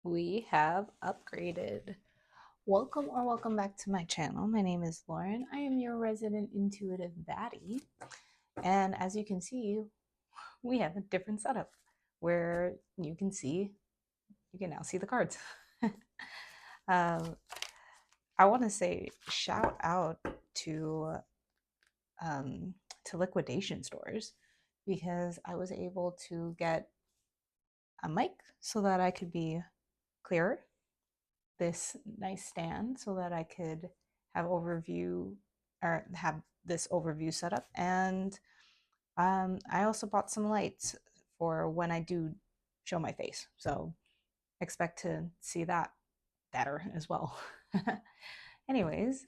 We have upgraded. Welcome or welcome back to my channel. My name is Lauren. I am your resident intuitive baddie. And as you can see, we have a different setup where you can now see the cards. um, I want to say shout out to um, to liquidation stores because I was able to get a mic so that I could be clearer, this nice stand so that I could have this overview set up. And I also bought some lights for when I do show my face. So expect to see that better as well. Anyways,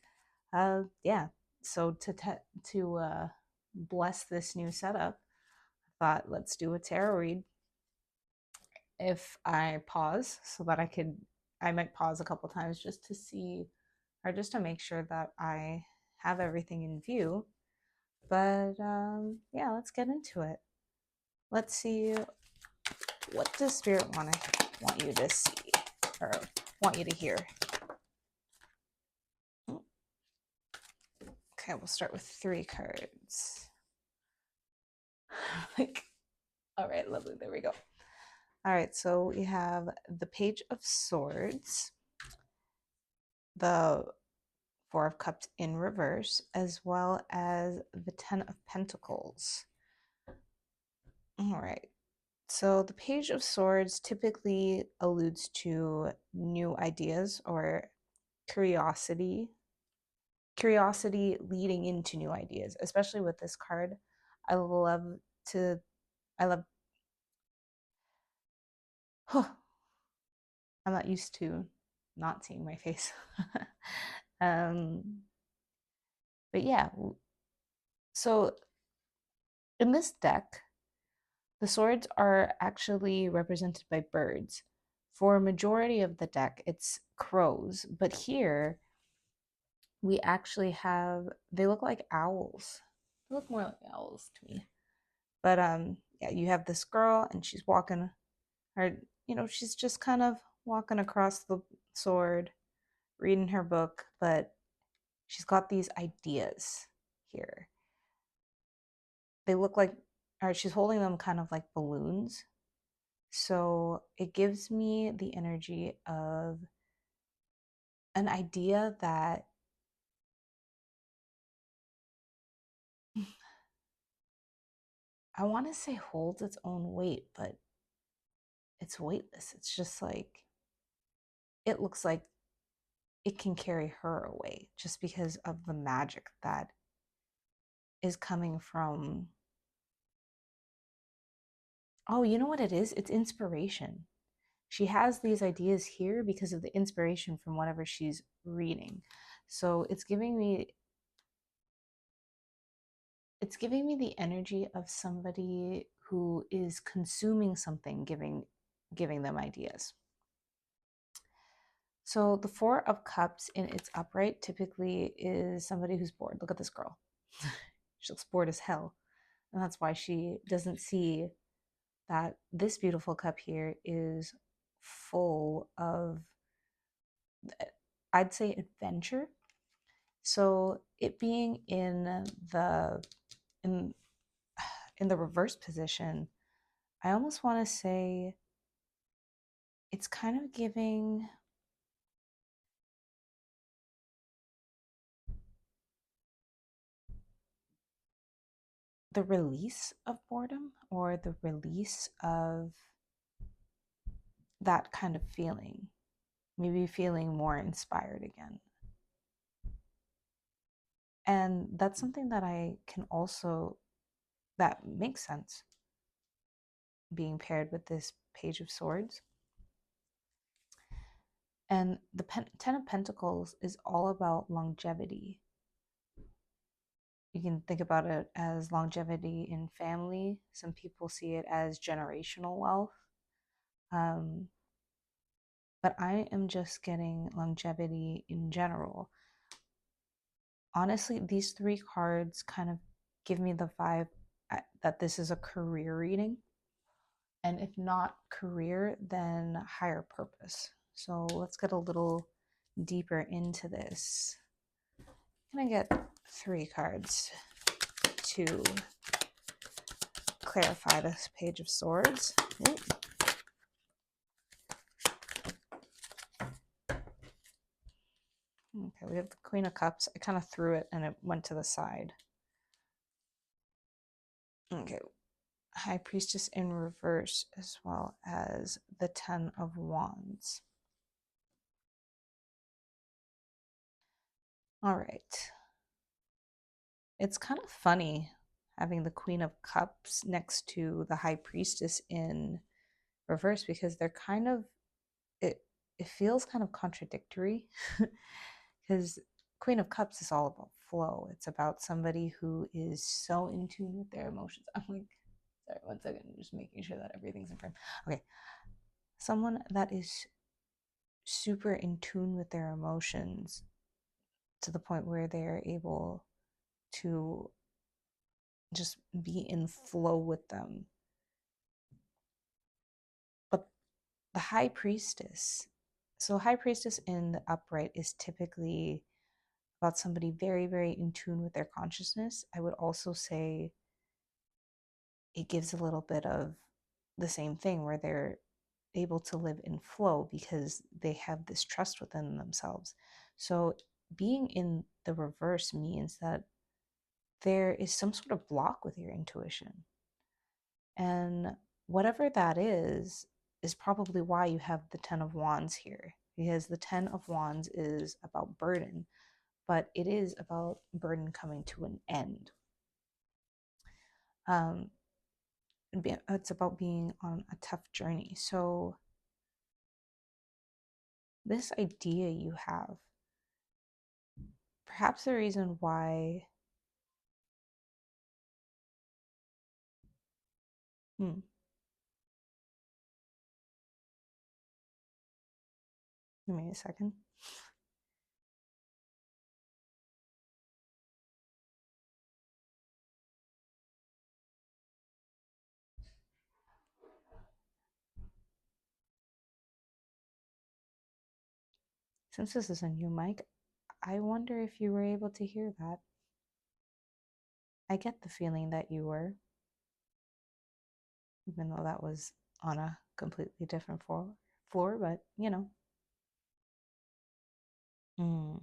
yeah. So to bless this new setup, I thought let's do a tarot read. If I pause so that I might pause a couple times just to see or just to make sure that I have everything in view. But yeah, let's get into it. Let's see, what does Spirit want you to see or want you to hear? Okay, we'll start with 3 cards. Like, all right, lovely. There we go. All right, so we have the Page of Swords, the 4 of Cups in reverse, as well as the 10 of Pentacles. All right. So the Page of Swords typically alludes to new ideas or curiosity, curiosity leading into new ideas, especially with this card. I love to, I love, huh, I'm not used to not seeing my face. um, but yeah, so in this deck, the swords are actually represented by birds. For a majority of the deck, it's crows, but here we actually have, they look like owls. They look more like owls to me. But yeah, you have this girl and she's walking, or she's just kind of walking across the sword, reading her book, but she's got these ideas here. They look like, or she's holding them kind of like balloons. So it gives me the energy of an idea that I want to say holds its own weight, but it's weightless. It's just like, it looks like it can carry her away just because of the magic that is coming from. Oh, you know what it is? It's inspiration. She has these ideas here because of the inspiration from whatever she's reading. So it's giving me the energy of somebody who is consuming something, giving them ideas. So the 4 of Cups in its upright typically is somebody who's bored. Look at this girl. She looks bored as hell. And that's why she doesn't see that this beautiful cup here is full of, I'd say, adventure. So it being in in the reverse position, I almost want to say it's kind of giving the release of boredom or the release of that kind of feeling, maybe feeling more inspired again. And that's something that I can also, that makes sense being paired with this Page of Swords. And the 10 of Pentacles is all about longevity. You can think about it as longevity in family. Some people see it as generational wealth. Um, but I am just getting longevity in general. Honestly, these 3 cards kind of give me the vibe that this is a career reading. And if not career, then higher purpose. So let's get a little deeper into this. Can I get 3 cards to clarify this Page of Swords? Ooh. Okay, we have the Queen of Cups. I kind of threw it and it went to the side. Okay, High Priestess in reverse, as well as the 10 of Wands. All right. It's kind of funny having the Queen of Cups next to the High Priestess in reverse, because they're kind of, it feels kind of contradictory because Queen of Cups is all about flow. It's about somebody who is so in tune with their emotions. I'm like, sorry, 1 second, just making sure that everything's in frame. Okay. Someone that is super in tune with their emotions to the point where they're able to just be in flow with them. But the High Priestess, so High Priestess in the upright is typically about somebody very, very in tune with their consciousness. I would also say it gives a little bit of the same thing where they're able to live in flow because they have this trust within themselves. So being in the reverse means that there is some sort of block with your intuition. And whatever that is probably why you have the 10 of Wands here, because the 10 of Wands is about burden, but it is about burden coming to an end. It's about being on a tough journey. So this idea you have, perhaps the reason why give me a second. Since this is a new mic, I wonder if you were able to hear that. I get the feeling that you were, even though that was on a completely different floor, but you know. Mm.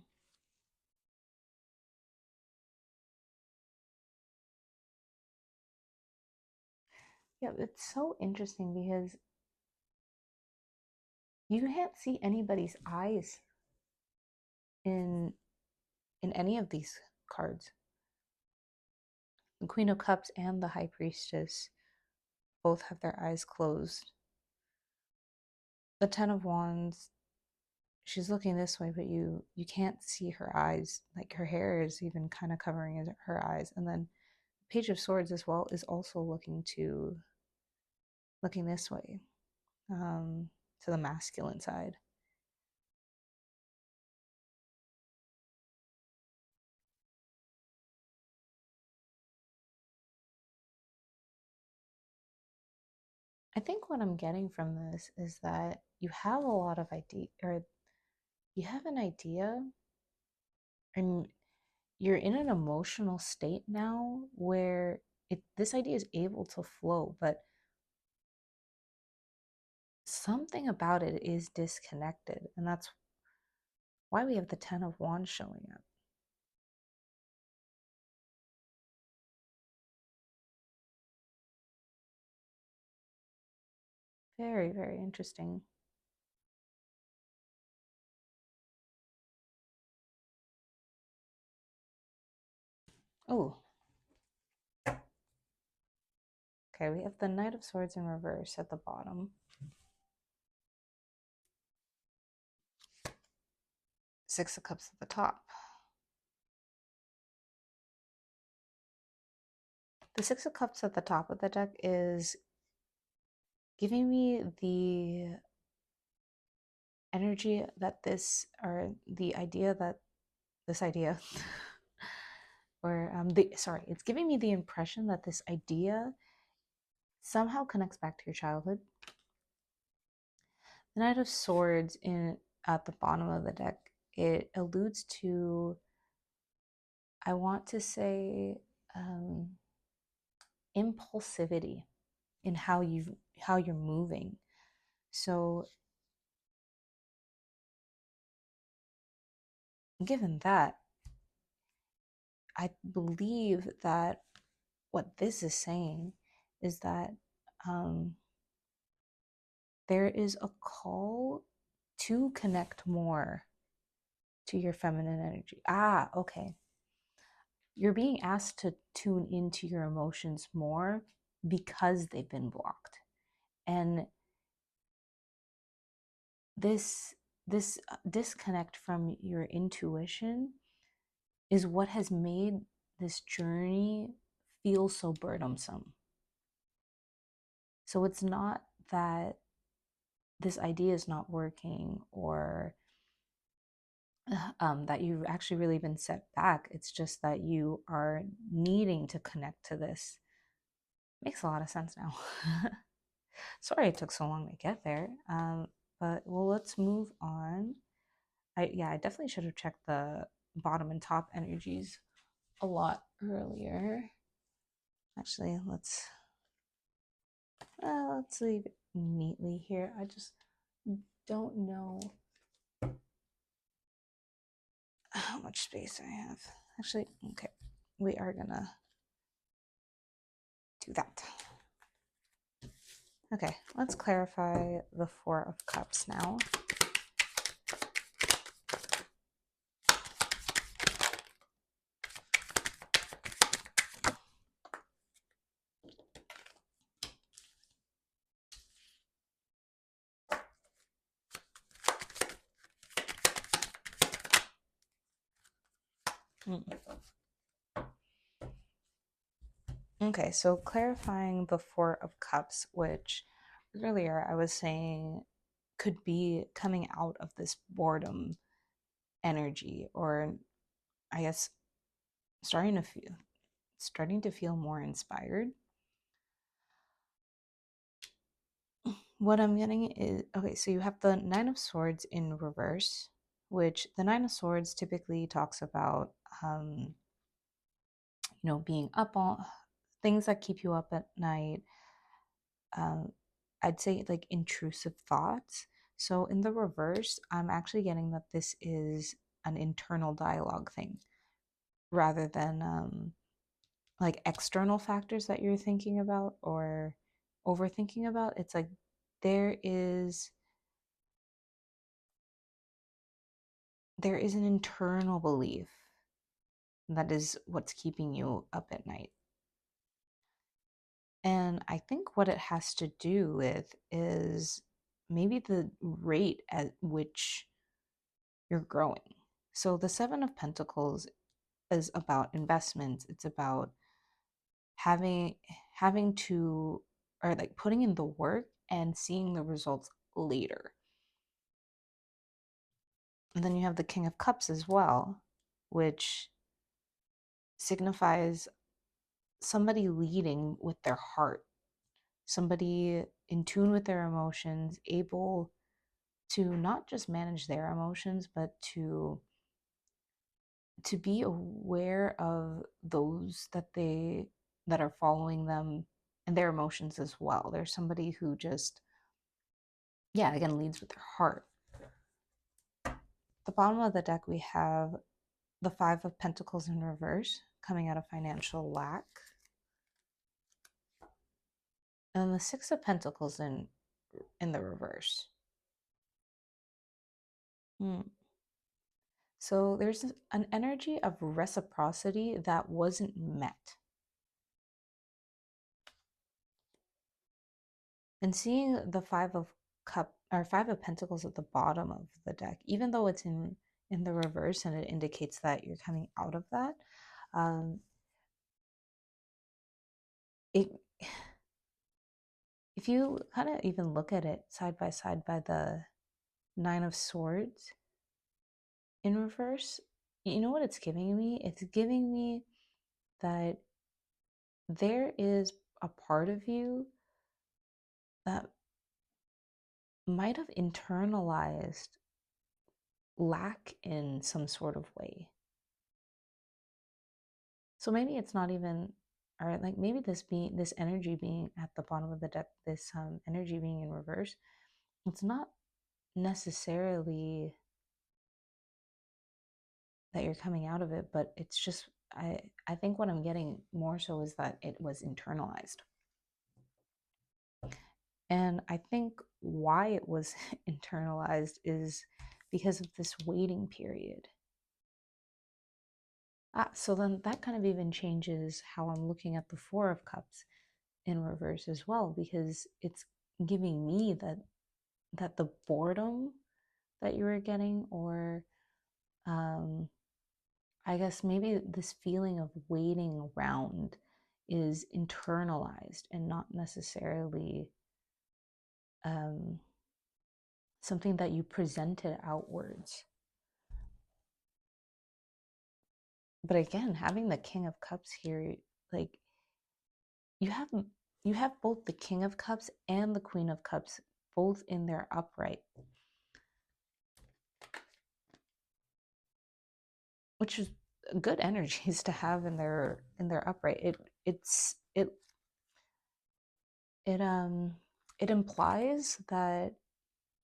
Yeah, it's so interesting because you can't see anybody's eyes in any of these cards. The Queen of Cups and the High Priestess both have their eyes closed. The 10 of Wands, she's looking this way, but you can't see her eyes. Like her hair is even kind of covering her eyes. And then Page of Swords as well is also looking this way, to the masculine side. I think what I'm getting from this is that you have a lot of idea, or you have an idea, and you're in an emotional state now where this idea is able to flow, but something about it is disconnected, and that's why we have the 10 of Wands showing up. Very, very interesting. Oh, okay, we have the Knight of Swords in reverse at the bottom. Six of Cups at the top. The Six of Cups at the top of the deck is giving me the energy that this, or the idea that this idea, or it's giving me the impression that this idea somehow connects back to your childhood. The Knight of Swords in at the bottom of the deck, it alludes to, I want to say, impulsivity in how you're moving. So given that, I believe that what this is saying is that there is a call to connect more to your feminine energy. Okay. You're being asked to tune into your emotions more because they've been blocked. And this disconnect from your intuition is what has made this journey feel so burdensome. So it's not that this idea is not working or that you've actually really been set back. It's just that you are needing to connect to this. Makes a lot of sense now. Sorry it took so long to get there. But well, let's move on. I definitely should have checked the bottom and top energies a lot earlier. Actually, let's leave it neatly here. I just don't know how much space I have. Actually, okay, we are gonna do that. Okay, let's clarify the Four of Cups now. Okay, so clarifying the Four of Cups, which earlier I was saying could be coming out of this boredom energy, or I guess starting to feel more inspired. What I'm getting is, okay, so you have the Nine of Swords in reverse, which the Nine of Swords typically talks about being up on things that keep you up at night. I'd say like intrusive thoughts. So in the reverse, I'm actually getting that this is an internal dialogue thing rather than like external factors that you're thinking about or overthinking about. It's like there is an internal belief that is what's keeping you up at night. And I think what it has to do with is maybe the rate at which you're growing. So the Seven of Pentacles is about investments. It's about having to, or like putting in the work and seeing the results later. And then you have the King of Cups as well, which signifies somebody leading with their heart, somebody in tune with their emotions, able to not just manage their emotions, but to be aware of those that are following them and their emotions as well. There's somebody who just, yeah, again, leads with their heart. The bottom of the deck, we have the Five of Pentacles in reverse, coming out of financial lack. And then the Six of Pentacles in the reverse. So there's an energy of reciprocity that wasn't met. And seeing the Five of Pentacles at the bottom of the deck, even though it's in the reverse and it indicates that you're coming out of that, it if you kind of even look at it side by side by the Nine of Swords in reverse, you know what it's giving me? It's giving me that there is a part of you that might have internalized lack in some sort of way. So maybe it's not even, or like maybe this energy being at the bottom of the deck, this energy being in reverse, it's not necessarily that you're coming out of it, but it's just I think what I'm getting more so is that it was internalized. And I think why it was internalized is because of this waiting period. So then that kind of even changes how I'm looking at the Four of Cups in reverse as well, because it's giving me that the boredom that you were getting, or I guess maybe this feeling of waiting around is internalized and not necessarily something that you presented outwards. But again, having the King of Cups here, like you have you have both the King of Cups and the Queen of Cups both in their upright, which is good energies to have in their upright. It implies that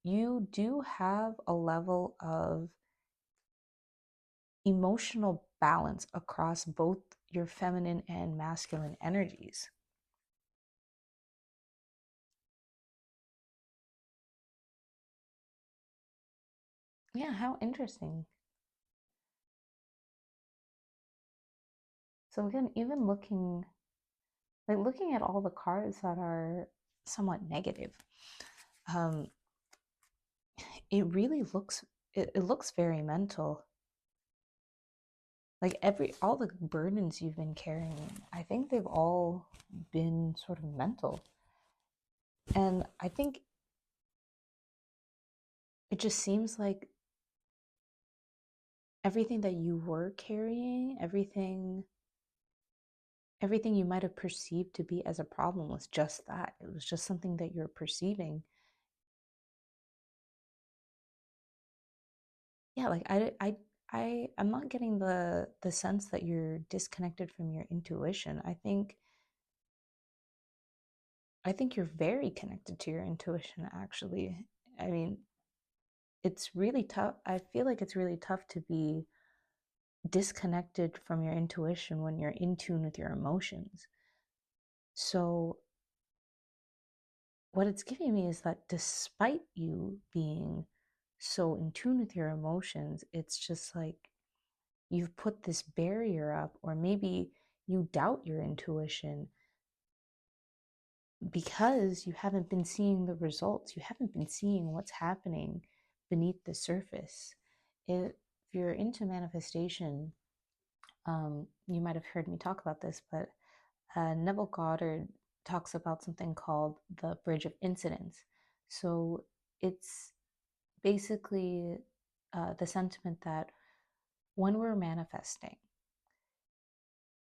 you do have a level of emotional balance across both your feminine and masculine energies. Yeah, how interesting. So again, even looking at all the cards that are somewhat negative, um, it really looks it looks very mental. Like all the burdens you've been carrying, I think they've all been sort of mental. And I think it just seems like everything that you were carrying, everything you might have perceived to be as a problem was just that. It was just something that you're perceiving. Yeah, like I'm not getting the sense that you're disconnected from your intuition. I think you're very connected to your intuition, actually. I mean, it's really tough. I feel like it's really tough to be disconnected from your intuition when you're in tune with your emotions. So what it's giving me is that despite you being so in tune with your emotions, it's just like you've put this barrier up, or maybe you doubt your intuition because you haven't been seeing the results. You haven't been seeing what's happening beneath the surface. If you're into manifestation, you might have heard me talk about this, but Neville Goddard talks about something called the bridge of incidence. So it's basically the sentiment that when we're manifesting,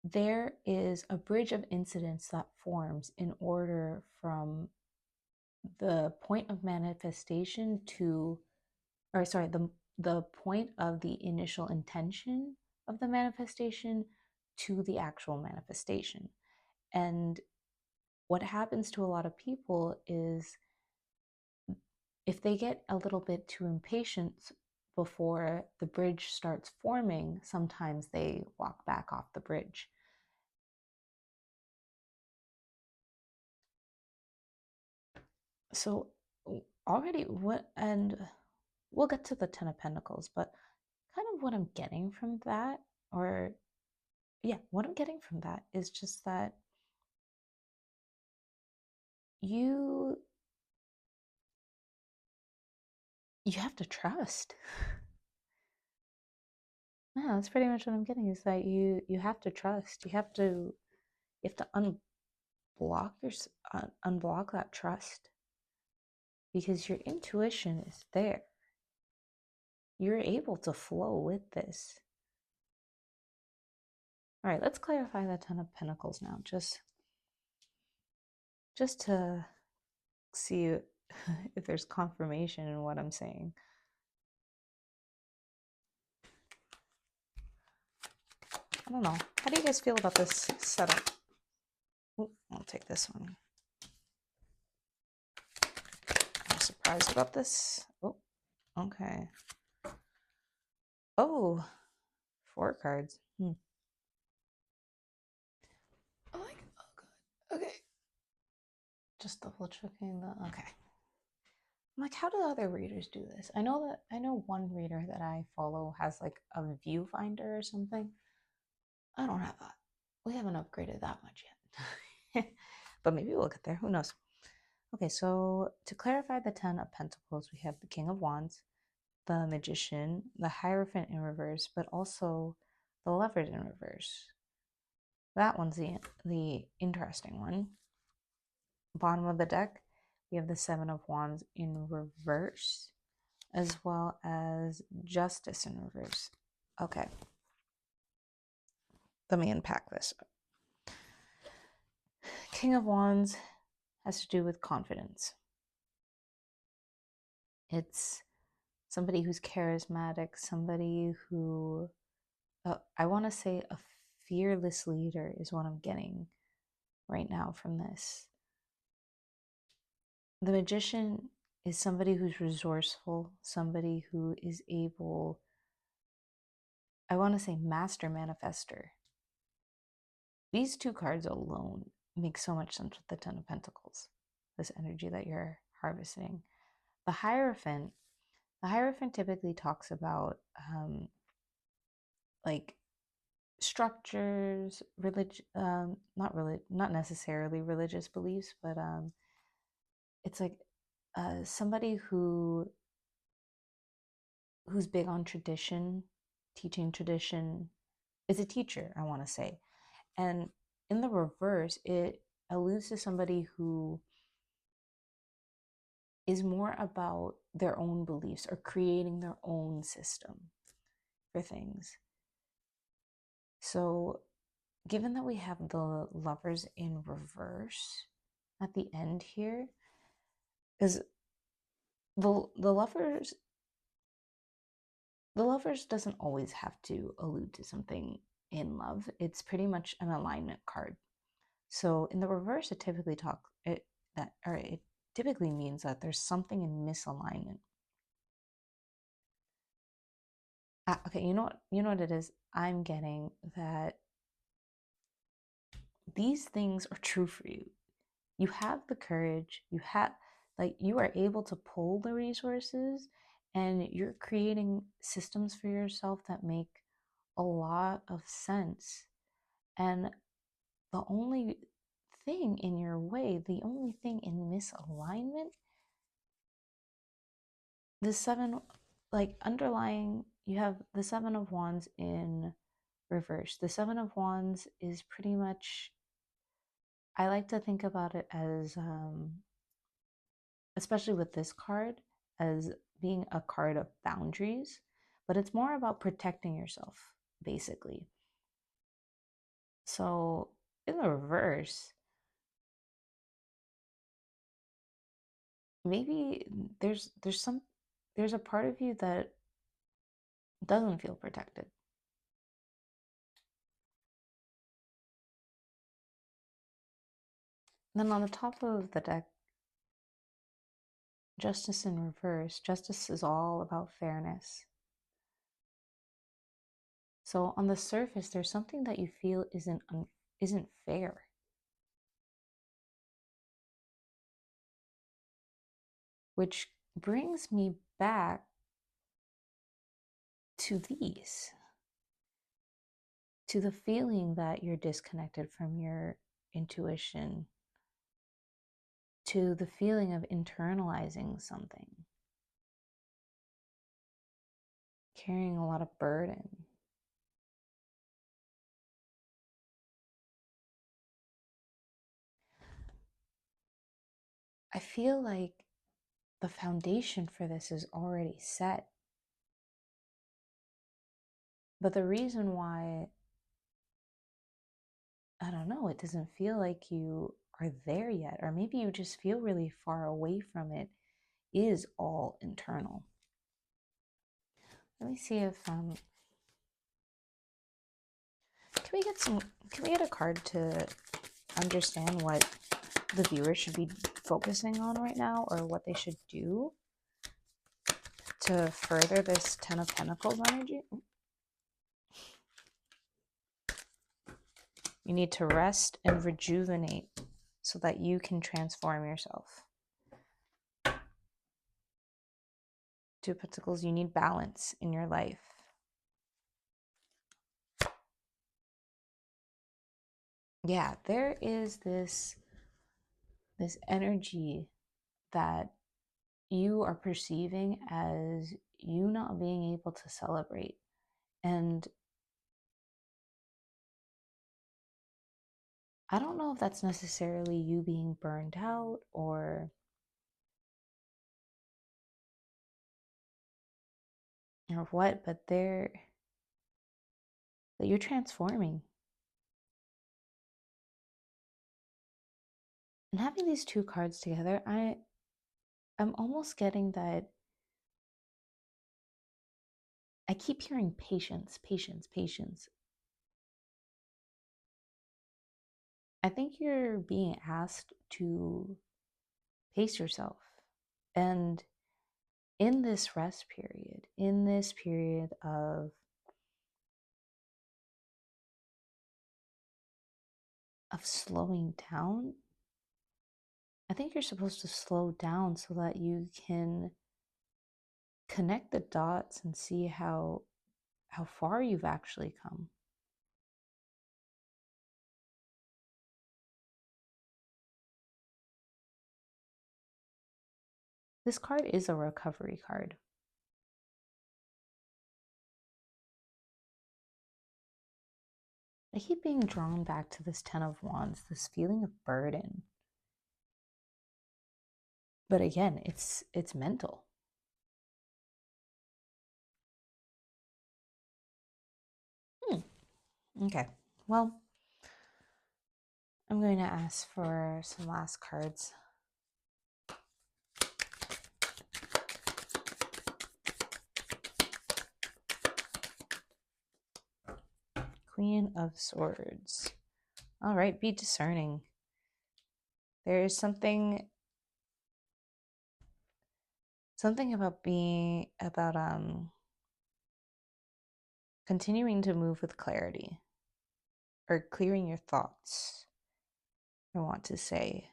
there is a bridge of incidence that forms in order from the point of manifestation to, or sorry, the point of the initial intention of the manifestation to the actual manifestation. And what happens to a lot of people is if they get a little bit too impatient before the bridge starts forming, sometimes they walk back off the bridge. So already what, and we'll get to the Ten of Pentacles, but kind of what I'm getting from that, or yeah, what I'm getting from that is just that you you have to trust. Yeah, that's pretty much what I'm getting, is that you have to trust. You have to unblock that trust, because your intuition is there. You're able to flow with this. All right, let's clarify the Ten of Pentacles now, just to see if there's confirmation in what I'm saying. I don't know. How do you guys feel about this setup? Ooh, I'll take this one. I'm surprised about this. Oh, okay. Oh, 4 cards. Oh, like, oh, good. Okay. Just double checking the, okay. I'm like, how do other readers do this? I know one reader that I follow has like a viewfinder or something. I don't have that. We haven't upgraded that much yet. But maybe we'll get there. Who knows? Okay, so to clarify the 10 of Pentacles, we have the King of Wands, the Magician, the Hierophant in reverse, but also the Lovers in reverse. That one's the interesting one. Bottom of the deck, we have the 7 of Wands in reverse, as well as Justice in reverse. Okay. Let me unpack this. King of Wands has to do with confidence. It's somebody who's charismatic, somebody who, I want to say a fearless leader is what I'm getting right now from this. The Magician is somebody who's resourceful, somebody who is able, I want to say master manifester. These 2 cards alone make so much sense with the 10 of Pentacles, this energy that you're harvesting. The Hierophant typically talks about like structures, not necessarily religious beliefs, but it's like somebody who's big on tradition, teaching tradition, is a teacher, I want to say. And in the reverse, it alludes to somebody who is more about their own beliefs or creating their own system for things. So given that we have the Lovers in reverse at the end here, is the lovers doesn't always have to allude to something in love. It's pretty much an alignment card. So in the reverse, it typically means that there's something in misalignment. Okay, you know what it is? I'm getting that these things are true for you. You have the courage, you are able to pull the resources, and you're creating systems for yourself that make a lot of sense. And the only thing in your way, the only thing in misalignment, the 7, like underlying, you have the 7 of Wands in reverse. The 7 of Wands is pretty much, I like to think about it as especially with this card, as being a card of boundaries, but it's more about protecting yourself, basically. So in the reverse, maybe there's a part of you that doesn't feel protected. Then on the top of the deck, Justice in reverse. Justice is all about fairness. So on the surface, there's something that you feel isn't fair. Which brings me back to these, to the feeling that you're disconnected from your intuition, to the feeling of internalizing something, carrying a lot of burden. I feel like the foundation for this is already set. But the reason why, I don't know, it doesn't feel like you are there yet, or maybe you just feel really far away from it, is all internal. Let me see if can we get a card to understand what the viewer should be focusing on right now, or what they should do to further this Ten of Pentacles energy? You need to rest and rejuvenate so that you can transform yourself. Two of Pentacles, you need balance in your life. Yeah, there is this energy that you are perceiving as you not being able to celebrate. And I don't know if that's necessarily you being burned out or what, but that you're transforming. And having these two cards together, I'm almost getting that I keep hearing patience, patience, patience. I think you're being asked to pace yourself. And in this rest period, in this period of slowing down, I think you're supposed to slow down so that you can connect the dots and see how far you've actually come. This card is a recovery card. I keep being drawn back to this Ten of Wands, this feeling of burden. But again, it's mental. Okay, well, I'm going to ask for some last cards. Queen of Swords. All right, be discerning. There is something about continuing to move with clarity, or clearing your thoughts, I want to say.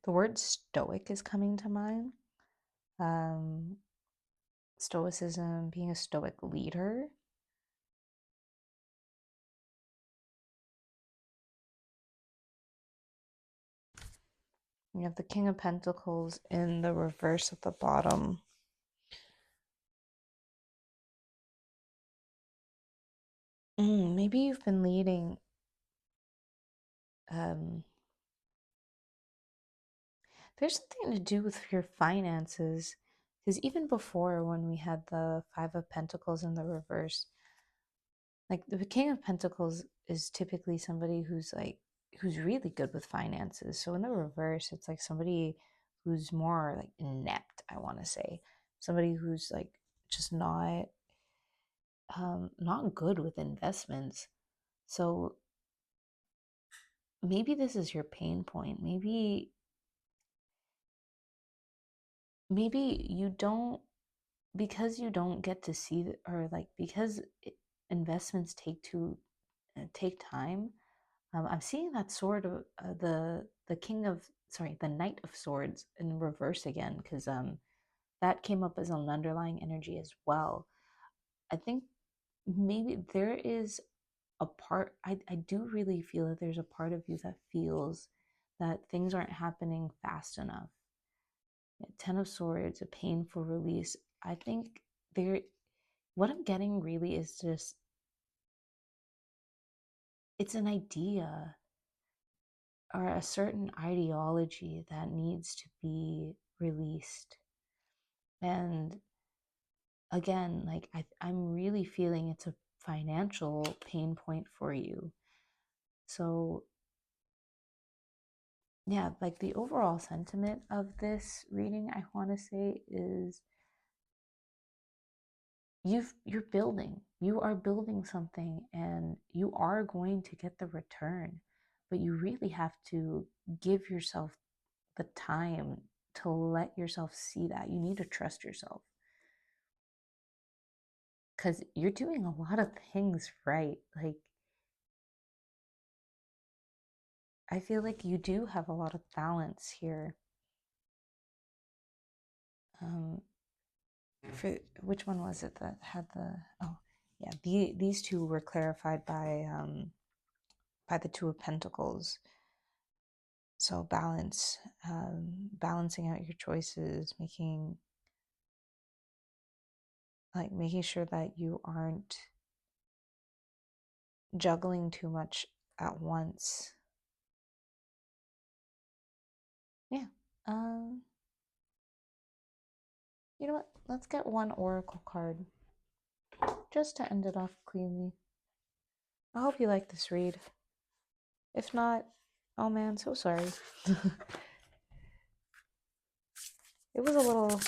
The word stoic is coming to mind. Stoicism, being a stoic leader. You have the King of Pentacles in the reverse at the bottom. Maybe you've been leading there's something to do with your finances, because even before, when we had the Five of Pentacles in the reverse, like the King of Pentacles is typically somebody who's really good with finances. So in the reverse, it's like somebody who's more like inept, I want to say. Somebody who's like just not good with investments. So maybe this is your pain point. Maybe you don't, because you don't get to see or like, because investments take time. I'm seeing that sword of the king of sorry the Knight of Swords in reverse again, because that came up as an underlying energy as well. I think maybe there is a part, I do really feel that there's a part of you that feels that things aren't happening fast enough. Ten of Swords, a painful release. I think there, what I'm getting really is just, it's an idea or a certain ideology that needs to be released. And again, like I'm really feeling it's a financial pain point for you. So yeah, like the overall sentiment of this reading, I want to say, is you are building something, and you are going to get the return, but you really have to give yourself the time to let yourself see that. You need to trust yourself, because you're doing a lot of things right. Like, I feel like you do have a lot of balance here. um for which one was it that had the, oh yeah, these two were clarified by the Two of Pentacles. So balance, balancing out your choices, making sure that you aren't juggling too much at once. Yeah. um you know what, let's get one oracle card just to end it off cleanly. I hope you like this read. If not, oh man, so sorry. It was a little,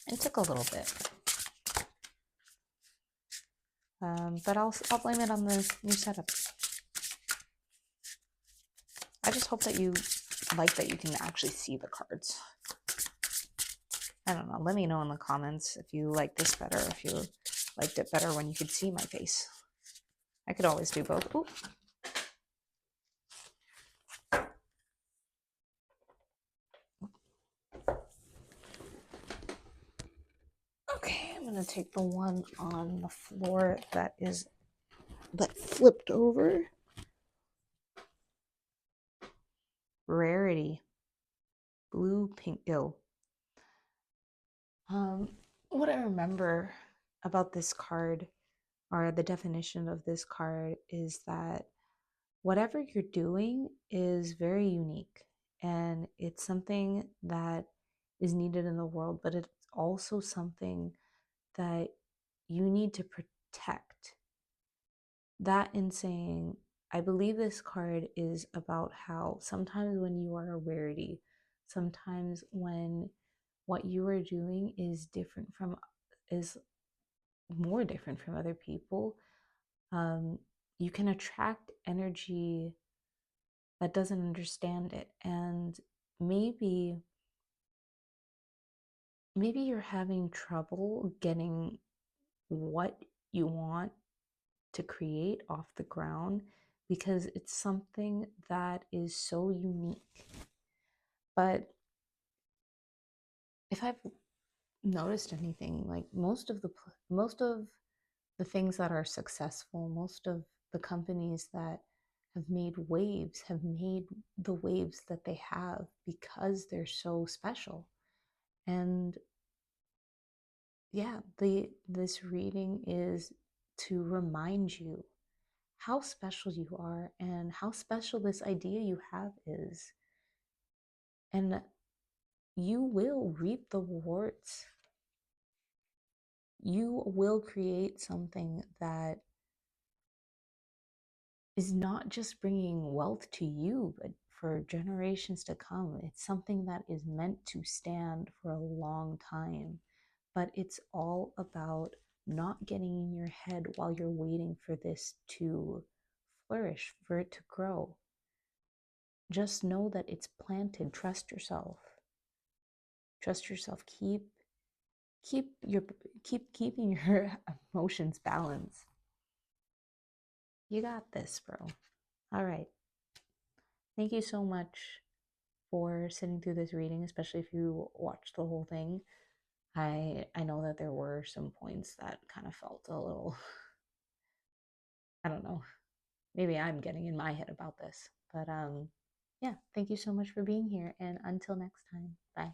it took a little bit. But I'll blame it on the new setup. I just hope that you like that you can actually see the cards. I don't know. Let me know in the comments if you like this better, if you liked it better when you could see my face. I could always do both. Ooh. Okay, I'm gonna take the one on the floor that flipped over. Rarity. Blue pink gill. What I remember about this card, or the definition of this card, is that whatever you're doing is very unique, and it's something that is needed in the world, but it's also something that you need to protect. That in saying, I believe this card is about how sometimes when you are a rarity, sometimes when what you are doing is more different from other people, you can attract energy that doesn't understand it. And maybe you're having trouble getting what you want to create off the ground because it's something that is so unique. But if I've noticed anything, like most of the things that are successful, most of the companies that have made waves have made the waves that they have because they're so special. And yeah, this reading is to remind you how special you are and how special this idea you have is. And you will reap the rewards. You will create something that is not just bringing wealth to you, but for generations to come. It's something that is meant to stand for a long time. But it's all about not getting in your head while you're waiting for this to flourish, for it to grow. Just know that it's planted. Trust yourself. Trust yourself. Keep keeping your emotions balanced. You got this, bro. All right. Thank you so much for sitting through this reading, especially if you watched the whole thing. I know that there were some points that kind of felt a little, I don't know, maybe I'm getting in my head about this. But yeah, thank you so much for being here, and until next time. Bye.